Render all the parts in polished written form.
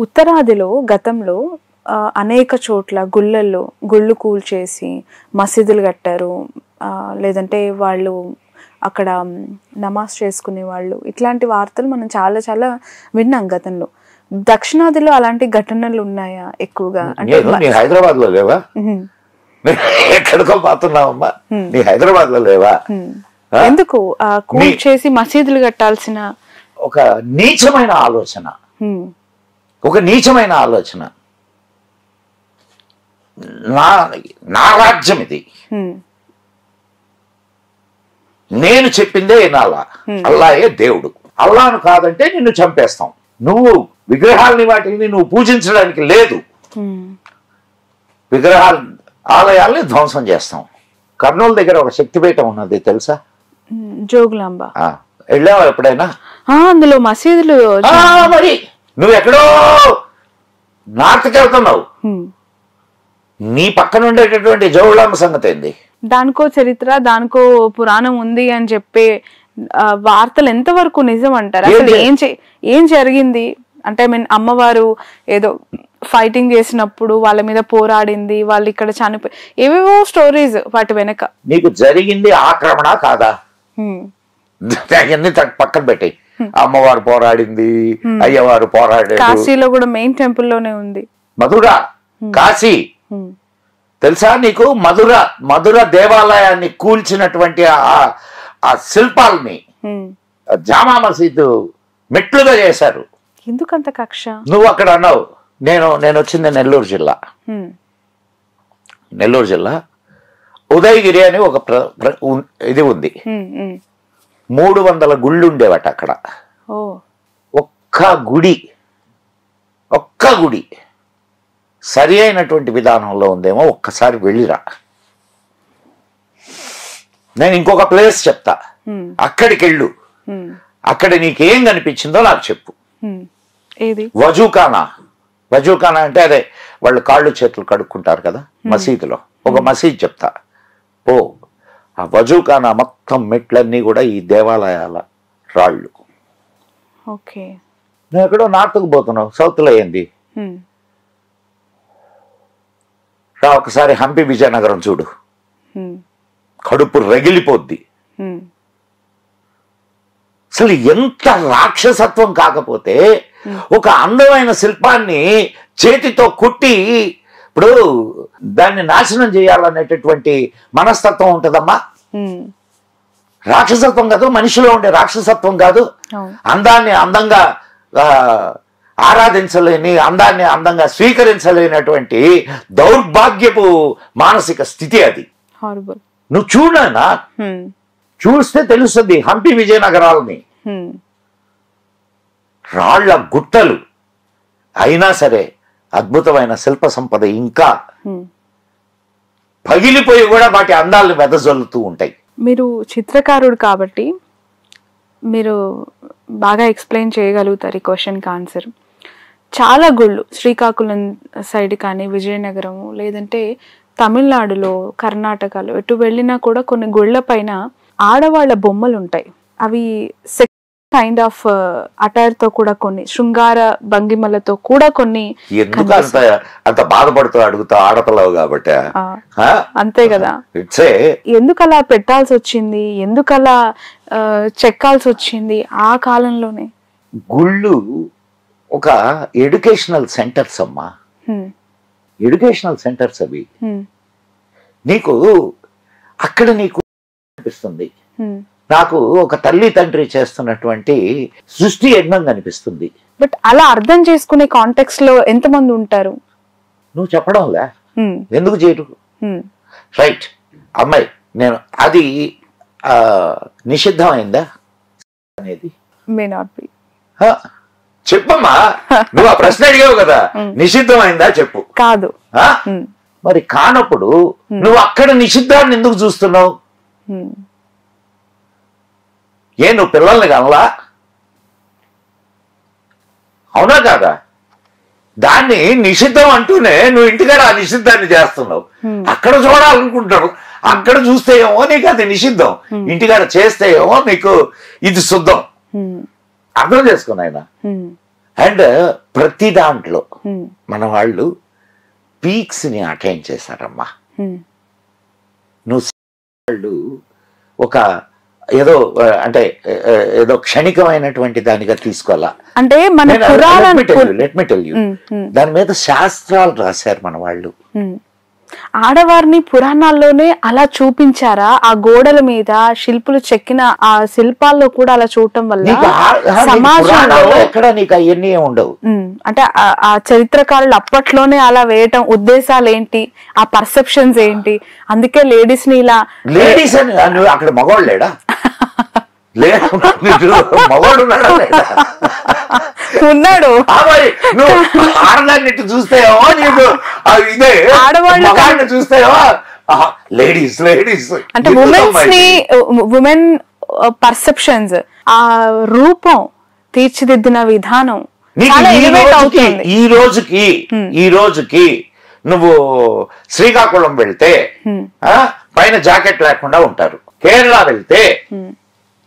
ఉత్తరాదిలో గతంలో అనేక చోట్ల గుళ్ళు కూల్చేసి మసీదులు కట్టారు, లేదంటే వాళ్ళు అక్కడ నమాజ్ చేసుకునే వాళ్ళు, ఇట్లాంటి వార్తలు మనం చాలా చాలా విన్నాం గతంలో. దక్షిణాదిలో అలాంటి ఘటనలు ఉన్నాయా ఎక్కువగా? అంటే హైదరాబాద్ లో లేవా? ఎక్కడికో పోతున్నావమ్మా, నీ హైదరాబాద్ లో లేవా? ఎందుకు కూల్చేసి మసీదులు కట్టాల్సిన ఒక నీచమైన ఆలోచన, ఒక నీచమైన ఆలోచన. నా రాజ్యం ఇది, నేను చెప్పిందే వినాలా, అల్లాయే దేవుడు. అల్లాను కాదంటే నిన్ను చంపేస్తాం. నువ్వు విగ్రహాలని వాటిని నువ్వు పూజించడానికి లేదు, విగ్రహాలు ఆలయాల్ని ధ్వంసం చేస్తాం. కర్నూలు దగ్గర ఒక శక్తిపీఠం ఉన్నది తెలుసా? జోగులాంబ. వెళ్ళావా ఎప్పుడైనా? అందులో మసీదులు. మరి నువ్వు ఎక్కడో నార్త్కి వెళ్తున్నావు, నీ పక్కన ఉండేటటువంటి జోగులాంబ సంగతి ఏంది? దానికో చరిత్ర, దానికో పురాణం ఉంది అని చెప్పే వార్తలు ఎంతవరకు నిజం అంటారు? అసలు ఏం జరిగింది అంటే, ఐ మీన్ అమ్మవారు ఏదో ఫైటింగ్ చేసినప్పుడు వాళ్ళ మీద పోరాడింది, వాళ్ళు ఇక్కడ చనిపోయి, ఏవేవో స్టోరీస్ వాటి వెనక. నీకు జరిగింది ఆక్రమణ కాదా? పక్కన పెట్టి అమ్మవారు పోరాడింది, అయ్యవారు పోరాడారు. కాశీలో కూడా మెయిన్ టెంపుల్ లోనే ఉంది. మధుర, కాశీ తెలుసా నీకు? మధుర దేవాలయాన్ని కూల్చినటువంటి ఆ శిల్పాలని జామా మసీదు మెట్లుగా చేశారు. ఎందుకంత కక్ష? నువ్వు అక్కడ అన్నావు, నేను వచ్చింది నెల్లూరు జిల్లా ఉదయగిరి అని ఒక ఇది ఉంది. 300 గుళ్ళు ఉండేవట అక్కడ. ఒక్క గుడి సరి అయినటువంటి విధానంలో ఉందేమో, ఒక్కసారి వెళ్ళిరా. నేను ఇంకొక ప్లేస్ చెప్తా, అక్కడికి వెళ్ళు. అక్కడ నీకేం కనిపించిందో నాకు చెప్పు. వజూఖానా అంటే అదే వాళ్ళు కాళ్ళు చేతులు కడుక్కుంటారు కదా మసీదులో. ఒక మసీద్ చెప్తా ఓ, ఆ వజూఖానా మొత్తం మెట్లన్నీ కూడా ఈ దేవాలయాల రాళ్ళు. నువ్వు ఎక్కడో నార్త్కు పోతున్నావు, సౌత్లో ఏంది? రా ఒకసారి హంపి విజయనగరం చూడు, కడుపు రగిలిపోద్ది. అసలు ఎంత రాక్షసత్వం కాకపోతే ఒక అందమైన శిల్పాన్ని చేతితో కుట్టి ఇప్పుడు దాన్ని నాశనం చేయాలనేటటువంటి మనస్తత్వం ఉంటుందమ్మా. రాక్షసత్వం కాదు, మనిషిలో ఉండే రాక్షసత్వం కాదు. అందాన్ని అందంగా ఆరాధించలేని, అందాన్ని అందంగా స్వీకరించలేనటువంటి దౌర్భాగ్యపు మానసిక స్థితి అది. నువ్వు చూడనా, చూస్తే తెలుస్తుంది. హంపి విజయనగరాలని రాళ్ల గుట్టలు అయినా సరే అద్భుతమైన శిల్ప సంపద ఇంకా పగిలిపోయి కూడా వాటి అందాలను వెదజల్లుతూ ఉంటాయి. మీరు చిత్రకారుడు కాబట్టి మీరు బాగా ఎక్స్ప్లెయిన్ చేయగలుగుతారు ఈ క్వశ్చన్కి ఆన్సర్. చాలా గుళ్ళు శ్రీకాకుళం సైడ్ కానీ, విజయనగరం, లేదంటే తమిళనాడులో, కర్ణాటకలో ఎటు వెళ్ళినా కూడా కొన్ని గుళ్ళ పైన ఆడవాళ్ల బొమ్మలు ఉంటాయి. అవి కైండ్ ఆఫ్ అటైర్ తో కూడా, కొన్ని శృంగార భంగిమలతో కూడా కొన్ని. ఎందుకు అంత బాధపడుతూ అడుగుతా? ఆడపిల్లవు కాబట్టి అంతే కదా. ఎందుకు అలా పెట్టాల్సి వచ్చింది, ఎందుకు అలా చెక్కాల్సి వచ్చింది ఆ కాలంలోనే? గుళ్ళు ఒక ఎడ్యుకేషనల్ సెంటర్స్ అమ్మా, ఎడ్యుకేషనల్ సెంటర్స్ అవి. నీకు అక్కడ నీకు అనిపిస్తుంది, నాకు ఒక తల్లి తండ్రి చేస్తున్నటువంటి సృష్టి యజ్ఞం కనిపిస్తుంది. బట్ అలా అర్థం చేసుకునే కాంటెక్స్ట్ లో ఎంతమంది ఉంటారు? నువ్వు చెప్పడంలే, ఎందుకు చేయరు? రైట్ అమ్మాయి, నేను అది నిషిద్ధమైందా అనేది మే నాట్ బి. చెప్పమ్మా, నువ్వు ఆ ప్రశ్న అడిగావు కదా, నిషిద్ధమైందా చెప్పు. కాదు. మరి కానప్పుడు నువ్వు అక్కడ నిషిద్ధాన్ని ఎందుకు చూస్తున్నావు? నువ్వు పిల్లల్ని కనలా? అవునా కాదా? దాన్ని నిషిద్ధం అంటూనే నువ్వు ఇంటికాడ ఆ నిషిద్ధాన్ని చేస్తున్నావు. అక్కడ చూడాలనుకుంటారు, అక్కడ చూస్తే ఏమో నీకు అది నిషిద్ధం, ఇంటికాడ చేస్తే ఏమో నీకు ఇది శుద్ధం. అర్థం చేసుకుని ఆయన అండ్ ప్రతి దాంట్లో మన వాళ్ళు పీక్స్ ని అటైన్ చేశారమ్మా. నువ్వు వాళ్ళు ఒక ఏదో అంటే ఏదో క్షణికమైనటువంటి దానిగా తీసుకోవాలా అంటే మన లెట్ మీ టెల్ యూ, దాని మీద శాస్త్రాలు రాశారు మన వాళ్ళు. ఆడవారిని పురాణాల్లోనే అలా చూపించారా? ఆ గోడల మీద శిల్పులు చెక్కిన ఆ శిల్పాల్లో కూడా అలా చూడటం వల్ల సమాజంలో ఎక్కడ నీకు అవన్నీ ఉండవు. అంటే ఆ చరిత్రకారులు అప్పట్లోనే అలా వేయటం ఉద్దేశాలు ఏంటి, ఆ పర్సెప్షన్స్ ఏంటి? అందుకే లేడీస్ ని ఇలా లేడీస్ అని అక్కడ మగవాళ్ళు లేడా? మగవాడు ఉన్నాడా? లేడా? ఉన్నాడు. నువ్వు ఆడదాన్ని చూస్తాయో నీకు ఇదే, ఆడవాళ్ళు చూస్తాయో లేడీస్ లేడీస్ అంటే ఉమెన్ పర్సెప్షన్స్, ఆ రూపం తీర్చిదిద్దిన విధానం ఈ రోజుకి నువ్వు శ్రీకాకుళం వెళ్తే పైన జాకెట్ లేకుండా ఉంటారు. కేరళ వెళ్తే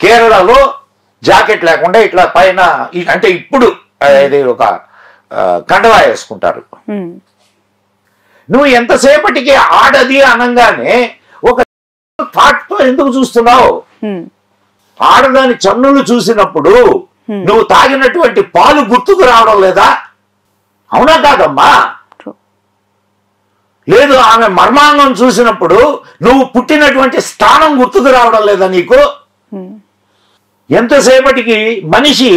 కేరళలో జాకెట్ లేకుండా ఇట్లా పైన అంటే ఇప్పుడు ఇది ఒక కండవా వేసుకుంటారు. నువ్వు ఎంతసేపటికి ఆడది అనగానే ఒక థాట్ తో ఎందుకు చూస్తున్నావు? ఆడదాని చన్నులు చూసినప్పుడు నువ్వు తాగినటువంటి పాలు గుర్తుకు రావడం లేదా? అవునా కాదమ్మా? లేదు, ఆమె మర్మాంగం చూసినప్పుడు నువ్వు పుట్టినటువంటి స్థానం గుర్తుకు రావడం లేదా నీకు? ఎంతసేపటికి మనిషి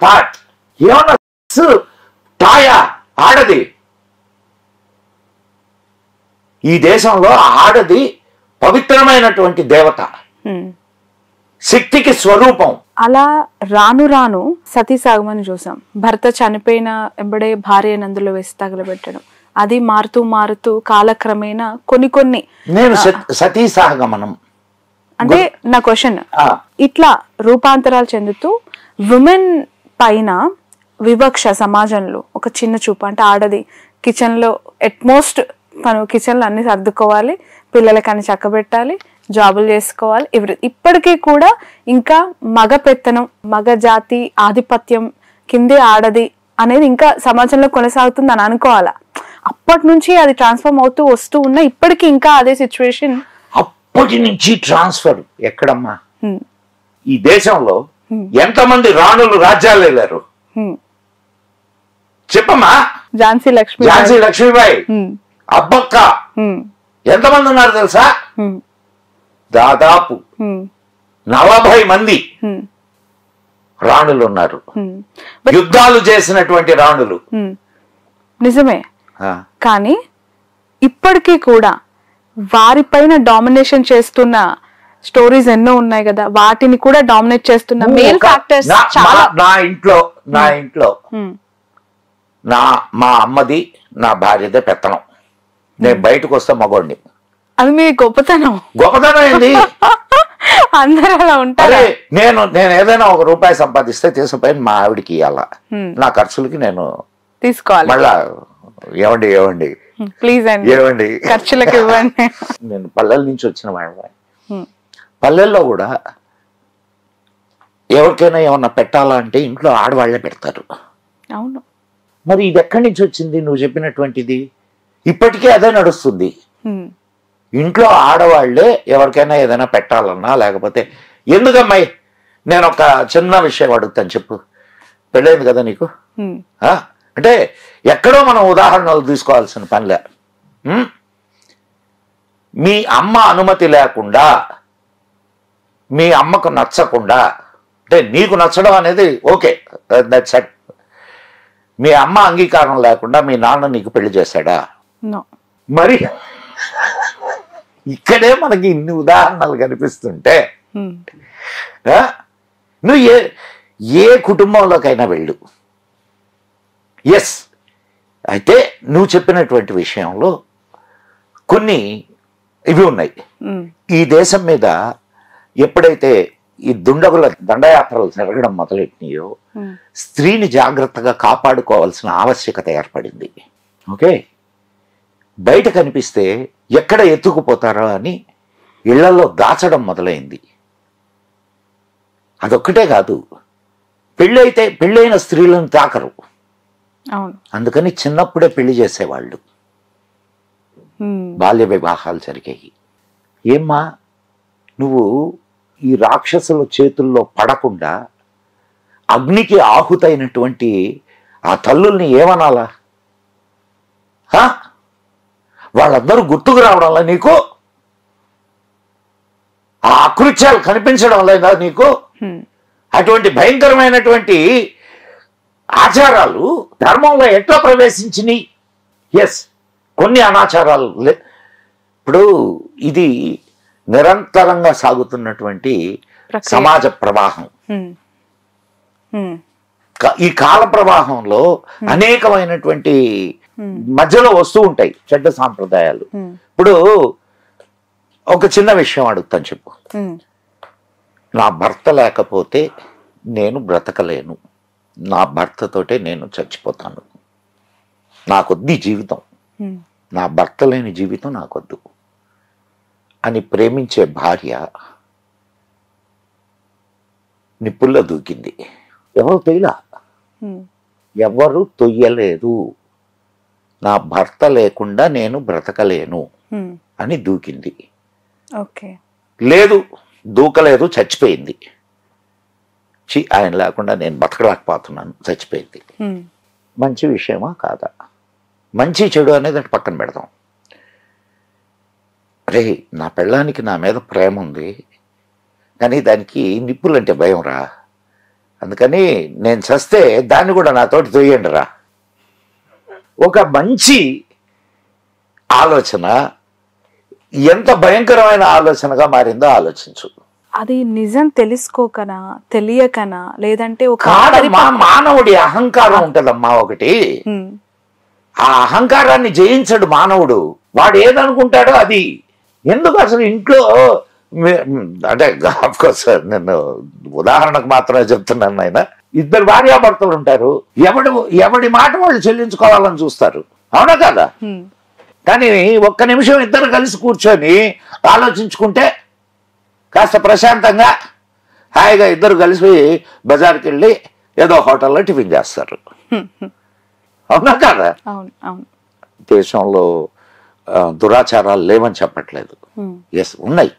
థాట్ ఏమన్నా టాయా ఆడది? ఈ దేశంలో ఆడది పవిత్రమైనటువంటి దేవత, శక్తికి స్వరూపం. అలా రాను రాను సతీ సాగమని చూసాం. భర్త చనిపోయిన ఎంబడే భార్య నందులో వేసి తగలబెట్టడం, అది మారుతూ మారుతూ కాలక్రమేణా కొన్ని నేను సతీ సాగమనం అంటే నా క్వశ్చన్, ఇట్లా రూపాంతరాలు చెందుతూ విమెన్ పైన వివక్ష సమాజంలో ఒక చిన్న చూపు. అంటే ఆడది కిచెన్ లో ఎట్మోస్ట్ తను కిచెన్ లో అన్ని సర్దుకోవాలి, పిల్లలకి అన్ని చక్కబెట్టాలి, జాబులు చేసుకోవాలి. ఇప్పటికీ కూడా ఇంకా మగ పెత్తనం, మగ జాతి ఆధిపత్యం కిందే ఆడది అనేది ఇంకా సమాజంలో కొనసాగుతుంది అని అనుకోవాలా? అప్పటి నుంచి అది ట్రాన్స్ఫార్మ్ అవుతూ వస్తూ ఉన్నా ఇప్పటికీ ఇంకా అదే సిచ్యువేషన్. అప్పటి నుంచి ట్రాన్స్ఫర్ ఎక్కడమ్మా? ఈ దేశంలో ఎంతమంది రాణులు రాజ్యాలు వెళ్ళారు చెప్పమ్మా? ఝాన్సీ లక్ష్మీబాయి, అబ్బక్క, ఎంతమంది ఉన్నారు తెలుసా? దాదాపు 40 మంది రాణులు ఉన్నారు, యుద్ధాలు చేసినటువంటి రాణులు. నిజమే, కానీ ఇప్పటికీ కూడా వారిపైన డామినేషన్ చేస్తున్న స్టోరీస్ ఎన్నో ఉన్నాయి కదా, వాటిని కూడా డామినేట్ చేస్తున్న మేల్ ఫ్యాక్టర్స్ చాలా. నా ఇంట్లో మా అమ్మది నా భార్యదే పెత్తనం. నేను బయటకు వస్తే మగోడిని. అది మీ గొప్పతనం ఏంది? అందరూ అలా ఉంటారు. నేను ఏదైనా ₹1 సంపాదిస్తే తీసుకుపోయి మా ఆవిడికి ఇవ్వాల, నా ఖర్చులకి నేను తీసుకోవాలి. మళ్ళా ఏమండి ప్లీజ్ అండి ఏమండి ఖర్చులకు ఇవ్వండి. నేను పల్లెల నుంచి వచ్చిన వాళ్ళ, పల్లెల్లో కూడా ఎవరికైనా ఏమన్నా పెట్టాలా అంటే ఇంట్లో ఆడవాళ్లే పెడతారు. అవును, మరి ఇది ఎక్కడి నుంచి వచ్చింది నువ్వు చెప్పినటువంటిది? ఇప్పటికే అదే నడుస్తుంది. ఇంట్లో ఆడవాళ్లే ఎవరికైనా ఏదైనా పెట్టాలన్నా, లేకపోతే ఎందుకమ్మాయి నేను ఒక చిన్న విషయం అడుగుతాను, చెప్పు. పెళ్ళైంది కదా నీకు? అంటే ఎక్కడో మనం ఉదాహరణలు తీసుకోవాల్సిన పనిలే. మీ అమ్మ అనుమతి లేకుండా, మీ అమ్మకు నచ్చకుండా, అంటే నీకు నచ్చడం అనేది ఓకే, దట్స్ ఇట్. మీ అమ్మ అంగీకారం లేకుండా మీ నాన్న నీకు పెళ్లి చేశాడా? మరి ఇక్కడే మనకి ఇన్ని ఉదాహరణలు కనిపిస్తుంటే నువ్వు ఏ కుటుంబంలోకైనా వెళ్ళు. ఎస్, అయితే నువ్వు చెప్పినటువంటి విషయంలో కొన్ని ఇవి ఉన్నాయి. ఈ దేశం మీద ఎప్పుడైతే ఈ దుండగుల దండయాత్రలు జరగడం మొదలెట్టినాయో స్త్రీని జాగ్రత్తగా కాపాడుకోవాల్సిన ఆవశ్యకత ఏర్పడింది. ఓకే, బయట కనిపిస్తే ఎక్కడ ఎత్తుకుపోతారో అని ఇళ్లలో దాచడం మొదలైంది. అదొక్కటే కాదు, పెళ్ళైన స్త్రీలను తాకరు. అవును. అందుకని చిన్నప్పుడే పెళ్లి చేసేవాళ్ళు, బాల్య వివాహాలు జరిగాయి. ఏమ్మా నువ్వు ఈ రాక్షసుల చేతుల్లో పడకుండా అగ్నికి ఆహుతైనటువంటి ఆ తల్లుల్ని ఏమనాలా? వాళ్ళందరూ గుర్తుకు రావడంలా నీకు? ఆ అకృత్యాలు కనిపించడం లేదా నీకు? అటువంటి భయంకరమైనటువంటి ఆచారాలు ధర్మంలో ఎట్లా ప్రవేశించినాయి? ఎస్, కొన్ని అనాచారాలు ఇప్పుడు ఇది నిరంతరంగా సాగుతున్నటువంటి సమాజ ప్రవాహం. ఈ కాల ప్రవాహంలో అనేకమైనటువంటి మధ్యలో వస్తూ ఉంటాయి చెడ్డ సాంప్రదాయాలు. ఇప్పుడు ఒక చిన్న విషయం అడుగుతాను, చెప్పు. నా భర్త లేకపోతే నేను బ్రతకలేను, నా భర్తతోటే నేను చచ్చిపోతాను, నాకొద్ది జీవితం, నా భర్త లేని జీవితం నాకొద్దు అని ప్రేమించే భార్య నిప్పుల్లో దూకింది. ఎవరు తొయ్యలా, ఎవరు తొయ్యలేదు. నా భర్త లేకుండా నేను బ్రతకలేను అని దూకింది. లేదు, దూకలేదు, చచ్చిపోయింది. ఆయన లేకుండా నేను బతకలేకపోతున్నాను, చచ్చిపోయింది. మంచి విషయమా కాదా? మంచి చెడు అనేది అటు పక్కన పెడదాం. రే, నా పెళ్ళానికి నా మీద ప్రేమ ఉంది, కానీ దానికి నిప్పులంటే భయం రా, అందుకని నేను చస్తే దాన్ని కూడా నాతోటి తొయ్యండి రా. ఒక మంచి ఆలోచన ఎంత భయంకరమైన ఆలోచనగా మారిందో ఆలోచించు. అది నిజం తెలుసుకోకనా, తెలియకనా, లేదంటే ఒక మానవుడి అహంకారం ఉంటదమ్మా ఒకటి. ఆ అహంకారాన్ని జయించడు మానవుడు. వాడు ఏదనుకుంటాడో అది. ఎందుకు అసలు ఇంట్లో అంటే ఆఫ్కోర్స్ నేను ఉదాహరణకు మాత్రమే చెప్తున్నాను. ఆయన ఇద్దరు భార్యాభర్తలు ఉంటారు, ఎవడి మాట వాళ్ళు చెల్లించుకోవాలని చూస్తారు, అవునా కదా? కానీ ఒక్క నిమిషం ఇద్దరు కలిసి కూర్చొని ఆలోచించుకుంటే కాస్త ప్రశాంతంగా హాయిగా ఇద్దరు కలిసి బజార్కి వెళ్ళి ఏదో హోటల్లో టిఫిన్ చేస్తారు, అవునా కదా? దేశంలో దురాచారాలు లేవని చెప్పట్లేదు, ఎస్ ఉన్నాయి.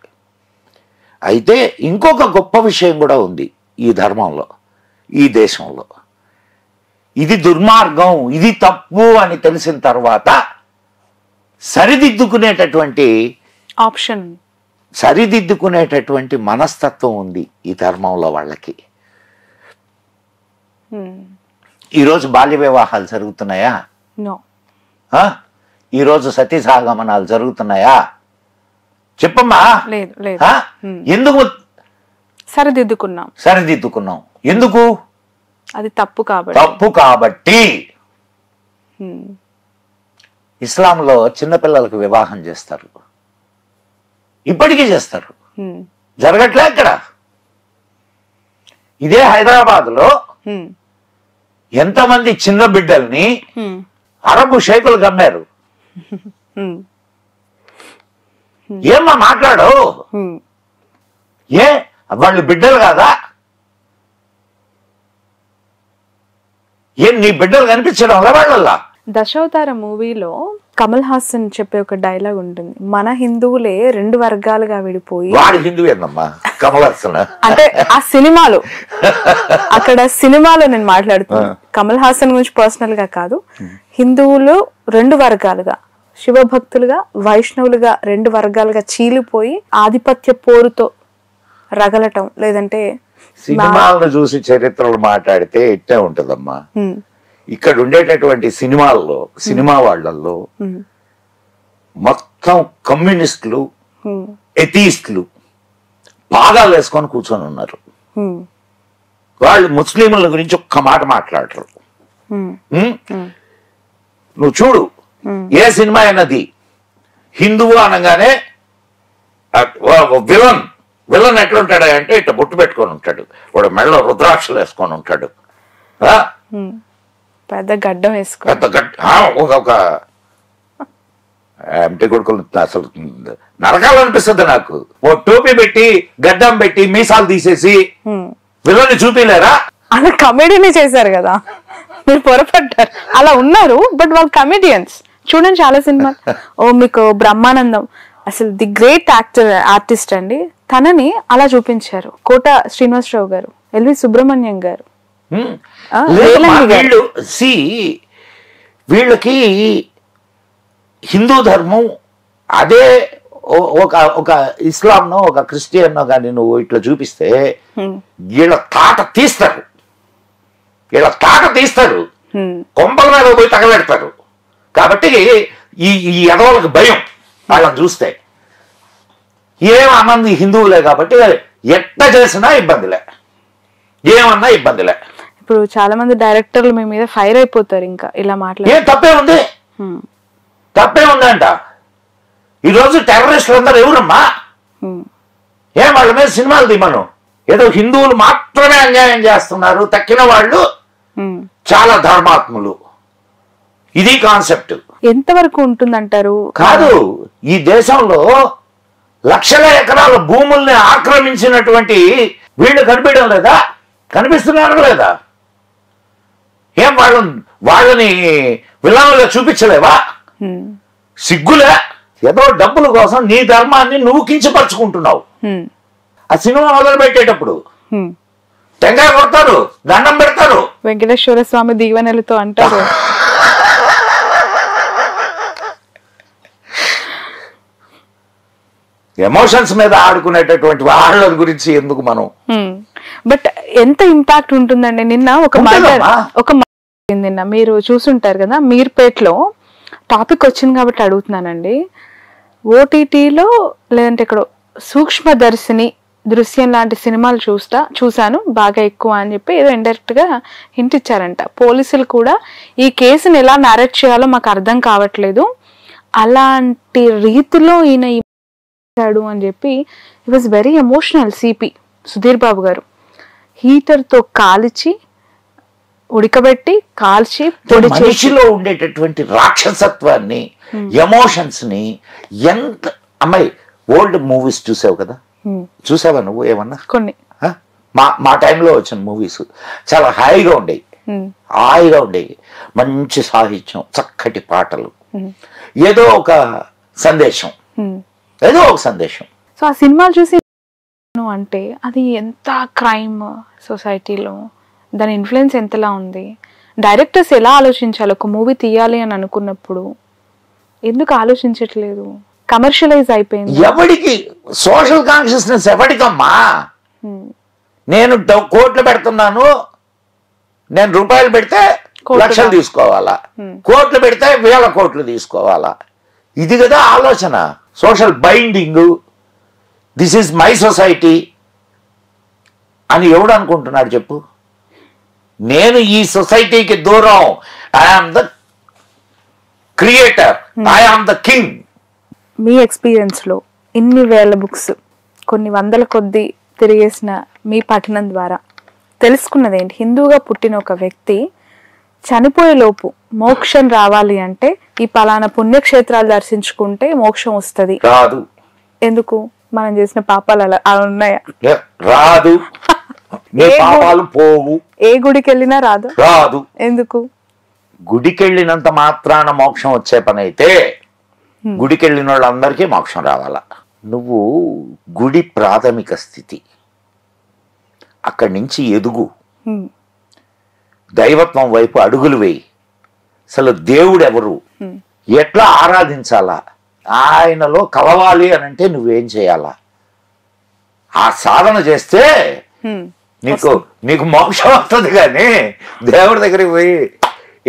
అయితే ఇంకొక గొప్ప విషయం కూడా ఉంది ఈ ధర్మంలో, ఈ దేశంలో. ఇది దుర్మార్గం, ఇది తప్పు అని తెలిసిన తర్వాత సరిదిద్దుకునేటటువంటి ఆప్షన్, సరిదిద్దుకునేటటువంటి మనస్తత్వం ఉంది ఈ ధర్మంలో వాళ్ళకి. ఈరోజు బాల్య వివాహాలు జరుగుతున్నాయా? ఈరోజు సతీ సహగమనాలు జరుగుతున్నాయా? చెప్పమ్మా. ఎందుకు సరిదిద్దుకున్నాం? ఎందుకు? అది తప్పు కాబట్టి. ఇస్లాంలో చిన్నపిల్లలకు వివాహం చేస్తారు, ఇప్పటికీ చేస్తారు, జరగట్లే ఇక్కడ. ఇదే హైదరాబాద్ లో ఎంతమంది చిన్న బిడ్డల్ని అరబు షేకులు కమ్మారు. ఏమ్మా మాట్లాడు, ఏ వాళ్ళు బిడ్డలు కాదా? ఏం నీ బిడ్డలు కనిపించడం వాళ్ళల్లా? దశావతార మూవీలో కమల్ హాసన్ చెప్పే ఒక డైలాగ్ ఉంటుంది, మన హిందువులే రెండు వర్గాలుగా విడిపోయి. వాడు హిందువేనమ్మా కమల్ హాసన్ అంటే ఆ సినిమాలో, అక్కడ సినిమాలో నేను మాట్లాడుతున్నాను, కమల్ హాసన్ గురించి పర్సనల్ గా కాదు. హిందువులు రెండు వర్గాలుగా, శివభక్తులుగా, వైష్ణవులుగా రెండు వర్గాలుగా చీలిపోయి ఆధిపత్య పోరుతో రగలటం, లేదంటే సినిమాలను చూసి చరిత్రలు మాట్లాడితే ఇట్టే ఉంటదమ్మా. ఇక్కడ ఉండేటటువంటి సినిమాల్లో, సినిమా వాళ్ళల్లో మొత్తం కమ్యూనిస్టులు, ఎథీస్టులు పాదాలు వేసుకొని కూర్చొని ఉన్నారు. వాళ్ళు ముస్లింల గురించి ఒక్క మాట మాట్లాడరు. నువ్వు చూడు, ఏ సినిమా అయినది హిందువు అనగానే విలన్ ఎట్లుంటాడు అంటే ఇట్లా బొట్టు పెట్టుకొని ఉంటాడు, వాడు మెడలో రుద్రాక్షలు వేసుకొని ఉంటాడు, పెద్ద గడ్డం వేసుకొని, పెద్ద ఒక ఎంటి కొడుకులు అసలు నరకాలనిపిస్తుంది నాకు. ఓ టోపీ పెట్టి గడ్డం పెట్టి మీసాలు తీసేసి విలన్ని చూపిలేరా? అలా కమెడీనే చేశారు కదా, మీరు పొరపడ్డారు. అలా ఉన్నారు, బట్ వాళ్ళు కమెడియన్స్. చూడండి చాలా సినిమా. మీకు బ్రహ్మానందం అసలు ది గ్రేట్ ఆర్టిస్ట్ అండి, తనని అలా చూపించారు. కోట శ్రీనివాసరావు గారు, ఎల్వి సుబ్రహ్మణ్యం గారు, వీళ్ళకి హిందూ ధర్మం అదే ఒక ఇస్లాంనో ఒక క్రిస్టియన్నో కానీ నువ్వు ఇట్లా చూపిస్తే వీళ్ళ తాట తీస్తారు, కొంపల మీద పోయి తగలెడతారు. కాబట్టి ఈ ఎదవలకు భయం వాళ్ళని చూస్తే. ఏమన్నది హిందువులే కాబట్టి ఎట్లా చేసినా ఇబ్బందిలే, ఏమన్నా ఇబ్బందిలే. ఇప్పుడు చాలా మంది డైరెక్టర్లు మీ మీద ఫైర్ అయిపోతారు ఇంకా ఇలా మాట్లాడి. ఏం తప్పే ఉందంట. ఈరోజు టెర్రరిస్టులు అందరూ ఎవరమ్మా? ఏం వాళ్ళ మీద సినిమాలు తీమను. ఏదో హిందువులు మాత్రమే అన్యాయం చేస్తున్నారు, తక్కిన వాళ్ళు చాలా ధర్మాత్ములు. ఇది కాన్సెప్ట్. ఎంతవరకు ఉంటుందంటారు? కాదు, ఈ దేశంలో లక్షల ఎకరాల భూముల్ని ఆక్రమించినటువంటి వీళ్ళు కనిపించడం లేదా? కనిపిస్తున్నారు లేదా? ఏం వాళ్ళని విలన్లుగా చూపించలేవా? సిగ్గులే. ఏదో డబ్బుల కోసం నీ ధర్మాన్ని నువ్వు కించపరుచుకుంటున్నావు. ఆ సినిమా మొదలు పెట్టేటప్పుడు టెంకాయ కొడతారు, దండం పెడతారు, వెంకటేశ్వర స్వామి దీవెనలతో అంటారు. ఎమోషన్స్ మీద ఆడుకునేటటువంటి వాళ్ళ గురించి ఎందుకు మనం? బట్ ఎంత ఇంపాక్ట్ ఉంటుందండి. నిన్న నిన్న మీరు చూసుంటారు కదా, మీర్పేట్లో టాపిక్ వచ్చింది కాబట్టి అడుగుతున్నానండి. ఓటీటీలో లేదంటే ఇక్కడ సూక్ష్మదర్శిని, దృశ్యం లాంటి సినిమాలు చూశాను బాగా ఎక్కువ అని చెప్పి ఏదో ఇండైరెక్ట్ గా హింట్ ఇచ్చారంట. పోలీసులు కూడా ఈ కేసుని ఎలా నారేట్ చేయాలో మాకు అర్థం కావట్లేదు, అలాంటి రీతిలో ఈయన అని చెప్పి it was very emotional. CP Sudheer Babu గారు హీటర్ తో కాల్చి ఉడకబెట్టి కాల్చి పొడి మనిషిలో ఉండేటటువంటి రాక్షసత్వాన్ని, ఎమోషన్స్ ని ఎంత. అమ్మాయి ఓల్డ్ మూవీస్ చూసావు కదా, చూసావా నువ్వు ఏమన్నా? కొన్ని మా టైంలో వచ్చిన మూవీస్ చాలా హాయిగా ఉండేవి, మంచి సాహిత్యం, చక్కటి పాటలు, ఏదో ఒక సందేశం. సో ఆ సినిమాలు చూసి అంటే అది ఎంత క్రైమ్ సొసైటీలో, దాని ఇన్ఫ్లుయెన్స్ ఎంతలా ఉంది, డైరెక్టర్స్ ఎలా ఆలోచించాలి ఒక మూవీ తీయాలి అని అనుకున్నప్పుడు, ఎందుకు ఆలోచించట్లేదు? కమర్షియలైజ్ అయిపోయింది. ఎవడికి సోషల్ కాన్షియస్నెస్ ఎవడికమ్మా? నేను కోట్లు పెడుతున్నాను, నేను రూపాయలు పెడితే లక్షలు తీసుకోవాలా, కోట్లు పెడితే వేల కోట్లు తీసుకోవాలా, ఇది కదా ఆలోచన. Social binding, this is my society అని ఎవడు అనుకుంటున్నాడు చెప్పు? నేను ఈ సొసైటీకి దూరం, I am the creator, I am the king. Me experience లో ఇన్ని వేల బుక్స్, కొన్ని వందల కొద్ది తిరిగేసిన మీ పఠనం ద్వారా తెలుసుకున్నది ఏంటి? హిందూగా పుట్టిన ఒక వ్యక్తి చనిపోయే లోపు మోక్షం రావాలి అంటే ఈ పలానా పుణ్యక్షేత్రాలు దర్శించుకుంటే మోక్షం వస్తుంది. రాదు. ఎందుకు? మనం చేసిన పాపాలు అలా ఉన్నాయా? రాదు. పాపాలు పోవు. ఏ గుడికి వెళ్ళినా రాదు. ఎందుకు? గుడికి వెళ్ళినంత మాత్రాన మోక్షం వచ్చే పని అయితే గుడికి వెళ్ళిన వాళ్ళందరికీ మోక్షం రావాలా? నువ్వు గుడి ప్రాథమిక స్థితి, అక్కడి నుంచి ఎదుగు, దైవత్వం వైపు అడుగులు వేయి. అసలు దేవుడు ఎవరు, ఎట్లా ఆరాధించాలా, ఆయనలో కలవాలి అని అంటే నువ్వేం చేయాలా, ఆ సాధన చేస్తే నీకు మోక్షం వస్తుంది. కానీ దేవుడి దగ్గరికి పోయి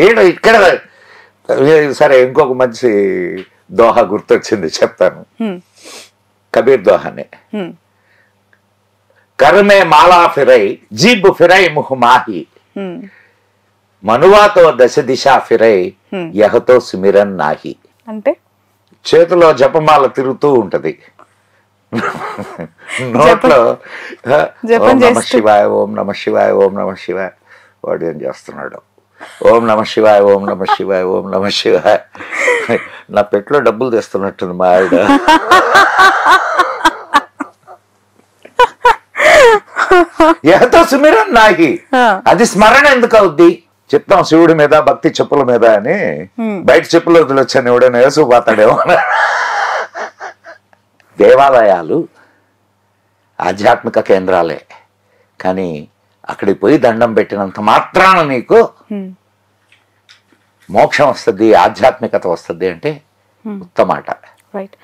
ఏంటో ఇక్కడ. సరే, ఇంకొక మంచి దోహా గుర్తొచ్చింది, చెప్తాను. కబీర్ దోహానే. కర్మే మాలా ఫిరై జీబ్ ఫిరై ముహ్ మాహి, మనువాతో దశ దిశ ఫిరై యహతో సుమిరన్ నాహి. అంటే చేతిలో జపమాల తిరుగుతూ ఉంటది, నోట్లో ఓం నమ శివాయ, ఓం నమ శివాయ, ఓం నమ శివాయ. వాడు ఏం చేస్తున్నాడు? ఓం నమ శివాయ, ఓం నమ శివాయ, ఓం నమ శివాయ. నా పెట్లో డబ్బులు తెస్తున్నట్టుంది మా ఆవిడ. యహతో సుమిరన్ నాహి. అది స్మరణ ఎందుకు అవుద్ది? చెప్తాం శివుడి మీద భక్తి చెప్పుల మీద అని, బయట చెప్పులు వదిలొచ్చాను ఎవడైనా వేసుకుపోతాడేమో. దేవాలయాలు ఆధ్యాత్మిక కేంద్రాలే, కానీ అక్కడికి పోయి దండం పెట్టినంత మాత్రాన నీకు మోక్షం వస్తుంది, ఆధ్యాత్మికత వస్తుంది అంటే ఉత్తమాట. రైట్.